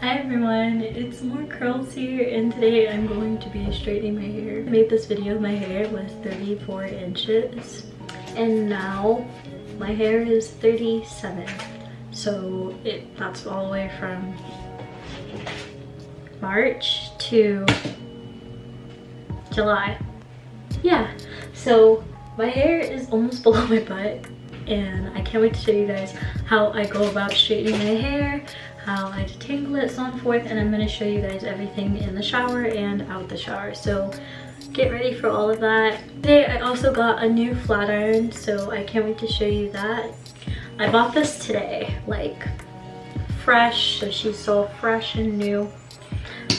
Hi everyone, it's More Curlzzz here, and today I'm going to be straightening my hair. I made this video, my hair was 34 inches and now my hair is 37. So that's all the way from March to July. Yeah, so my hair is almost below my butt and I can't wait to show you guys how I go about straightening my hair, how I detangle it, so on forth, and I'm going to show you guys everything in the shower and out the shower. So get ready for all of that. Today I also got a new flat iron, so I can't wait to show you that. I bought this today, like fresh, so she's so fresh and new.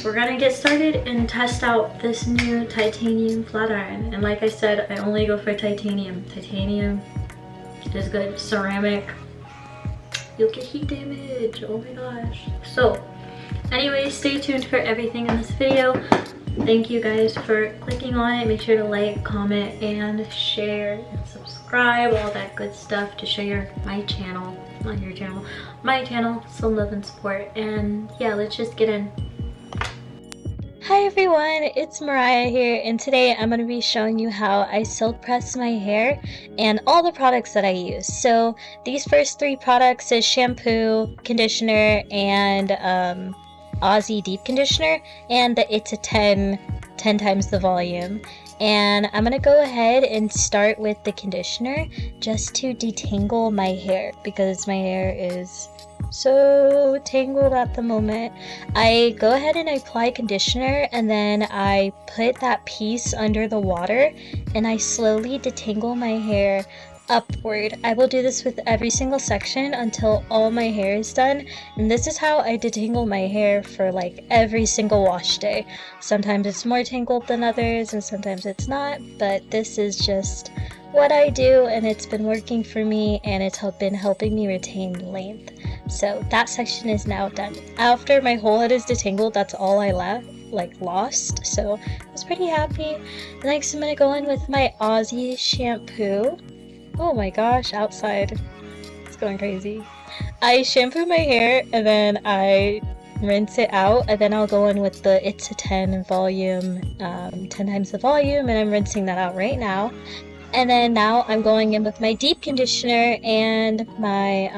We're gonna get started and test out this new titanium flat iron, and like I said, I only go for titanium. Titanium is good. Ceramic, you'll get heat damage. Oh my gosh. So anyways, stay tuned for everything in this video. Thank you guys for clicking on it. Make sure to like, comment, and share and subscribe, all that good stuff to show my channel, not your channel, my channel, some love and support. And yeah, let's just get in. Hi everyone, it's Mariah here, and today I'm going to be showing you how I silk press my hair and all the products that I use. So these first three products is shampoo, conditioner, and Aussie deep conditioner, and the It's a 10 times the volume. And I'm going to go ahead and start with the conditioner just to detangle my hair because my hair is so tangled at the moment. I go ahead and I apply conditioner, and then I put that piece under the water and I slowly detangle my hair upward. I will do this with every single section until all my hair is done, and this is how I detangle my hair for like every single wash day. Sometimes it's more tangled than others and sometimes it's not, but this is just what I do and it's been working for me, and it's been helping me retain length. So that section is now done. After my whole head is detangled, that's all I lost. So I was pretty happy. Next, I'm gonna go in with my Aussie shampoo. Oh my gosh, outside. It's going crazy. I shampoo my hair and then I rinse it out, and then I'll go in with the It's a 10 volume, 10 times the volume, and I'm rinsing that out right now. And then now I'm going in with my deep conditioner and my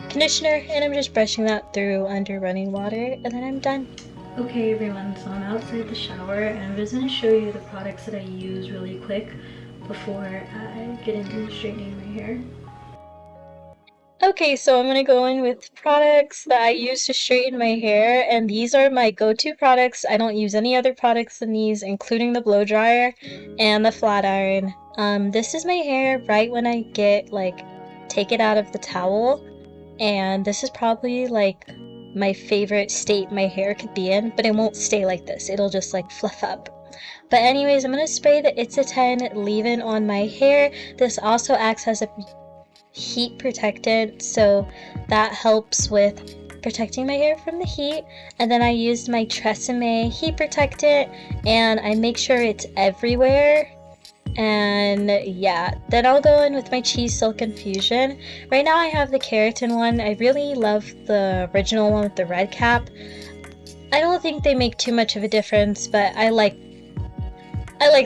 conditioner, and I'm just brushing that through under running water, and then I'm done. Okay everyone, so I'm outside the shower and I'm just going to show you the products that I use really quick before I get into straightening my hair. Okay, so I'm going to go in with products that I use to straighten my hair, and these are my go-to products. I don't use any other products than these, including the blow dryer and the flat iron. This is my hair right when I take it out of the towel, and this is probably like my favorite state my hair could be in, but it won't stay like this. It'll just like fluff up. But anyways, I'm going to spray the It's a 10 leave-in on my hair. This also acts as a heat protectant, so that helps with protecting my hair from the heat. And then I used my Tresemme heat protectant, and I make sure it's everywhere. And yeah, then I'll go in with my Cheese Silk Infusion. Right now I have the keratin one. I really love the original one with the red cap. I don't think they make too much of a difference, but I like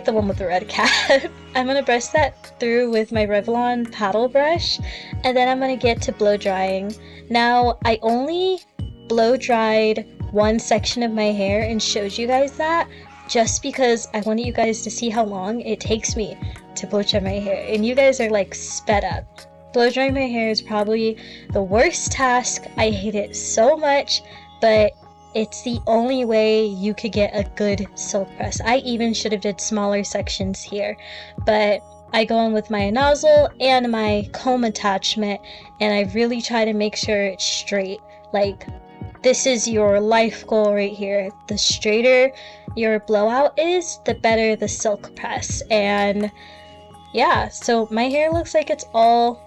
the one with the red cap. I'm gonna brush that through with my Revlon paddle brush, and then I'm gonna get to blow drying. Now I only blow dried one section of my hair and showed you guys that just because I wanted you guys to see how long it takes me to blow dry my hair, and you guys are like sped up. Blow drying my hair is probably the worst task. I hate it so much, but it's the only way you could get a good silk press. I even should have did smaller sections here, but I go in with my nozzle and my comb attachment, and I really try to make sure it's straight. Like, this is your life goal right here. The straighter your blowout is, the better the silk press. And yeah, so my hair looks like it's all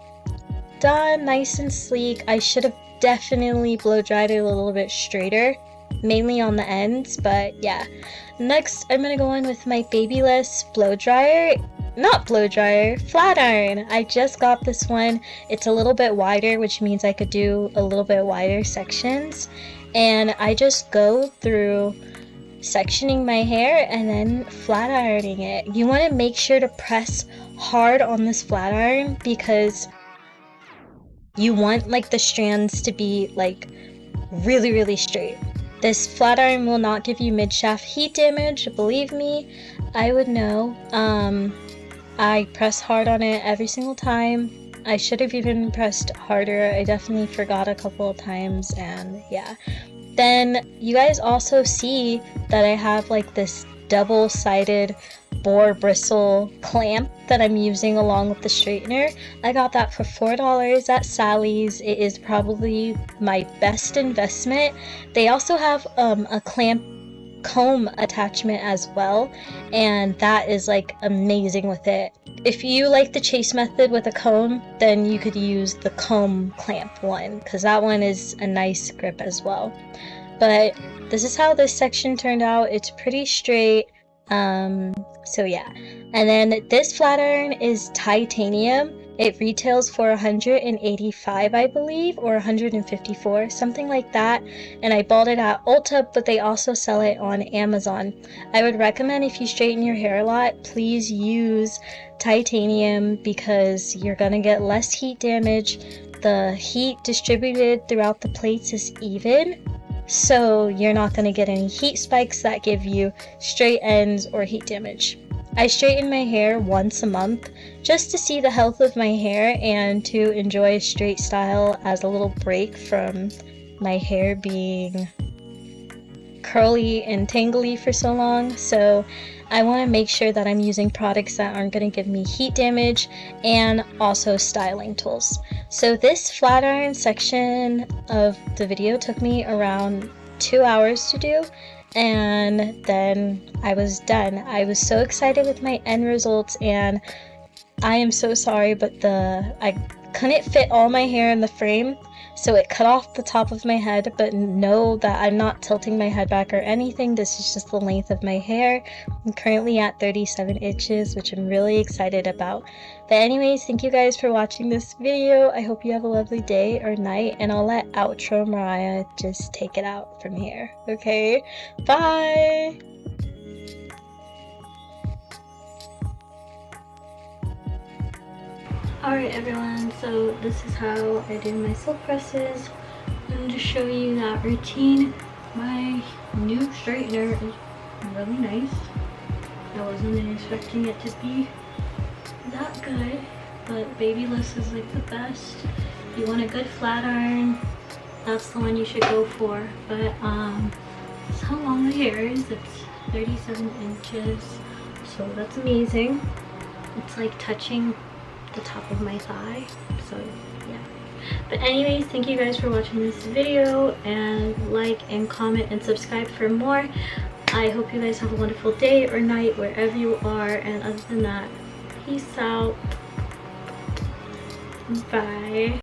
done, nice and sleek. I should have definitely blow dried it a little bit straighter, mainly on the ends, but yeah. Next, I'm gonna go in with my Babyless blow dryer. not blow dryer, flat iron. I just got this one. It's a little bit wider, which means I could do a little bit wider sections. And I just go through sectioning my hair and then flat ironing it. You want to make sure to press hard on this flat iron because you want like the strands to be like really straight. This flat iron will not give you mid-shaft heat damage, believe me, I would know. I press hard on it every single time. I should have even pressed harder. I definitely forgot a couple of times, and yeah. Then you guys also see that I have like this double-sided boar bristle clamp that I'm using along with the straightener. I got that for $4 at Sally's. It is probably my best investment. They also have a clamp comb attachment as well, and that is like amazing with it. If you like the chase method with a comb, then you could use the comb clamp one because that one is a nice grip as well. But this is how this section turned out. It's pretty straight. So yeah. And then this flat iron is titanium. It retails for $185, I believe, or $154, something like that. And I bought it at Ulta, but they also sell it on Amazon. I would recommend if you straighten your hair a lot, please use titanium because you're gonna get less heat damage. The heat distributed throughout the plates is even, so you're not going to get any heat spikes that give you straight ends or heat damage. I straighten my hair once a month just to see the health of my hair and to enjoy a straight style as a little break from my hair being curly and tangly for so long. So I want to make sure that I'm using products that aren't going to give me heat damage and also styling tools. So this flat iron section of the video took me around 2 hours to do, and then I was done. I was so excited with my end results, and I am so sorry, but I couldn't fit all my hair in the frame, so it cut off the top of my head. But know that I'm not tilting my head back or anything. This is just the length of my hair. I'm currently at 37 inches, which I'm really excited about. But anyways, thank you guys for watching this video. I hope you have a lovely day or night, and I'll let outro Mariah just take it out from here. Okay, bye. Alright everyone, so this is how I do my silk presses. I'm going to show you that routine. My new straightener is really nice. I wasn't expecting it to be that good, but Babyless is like the best. If you want a good flat iron, that's the one you should go for. But that's how long the hair is. It's 37 inches, so that's amazing. It's like touching the top of my thigh, so yeah. But anyways, thank you guys for watching this video, and like and comment and subscribe for more. I hope you guys have a wonderful day or night wherever you are, and other than that, peace out. Bye.